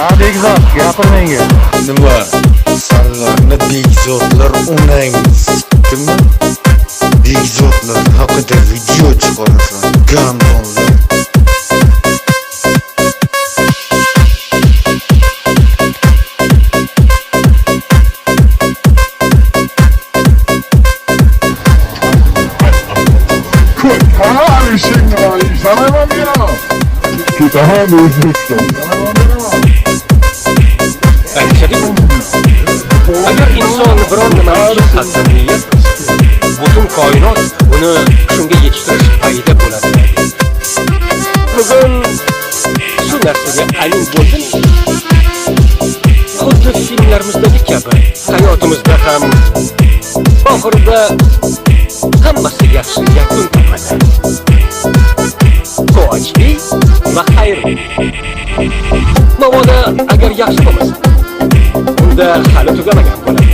Ha, Bekzod, gapir menga. Nima? Sanlarni Bekzodlar onang sikdimi? Bekzodlar haqida video chiqarasan. Gandonlar. Kötü işin var, izlemem ya. Kötü Özbekistan. Agar inson biron nimani qilsa niyat qilsa, butun koinot uni shunga yetishtirish payida bo'ladi. Bugun shu narsaga amin bo'ldim. Xuddi filmlarimizdagi kabi hayotimizda ham oxirida hammasi yaxshi yakun topadi. Quvonchli va xayrli. Mabodo agar yaxshi bo'lmasa, unda hali tugamagan bo'ladi.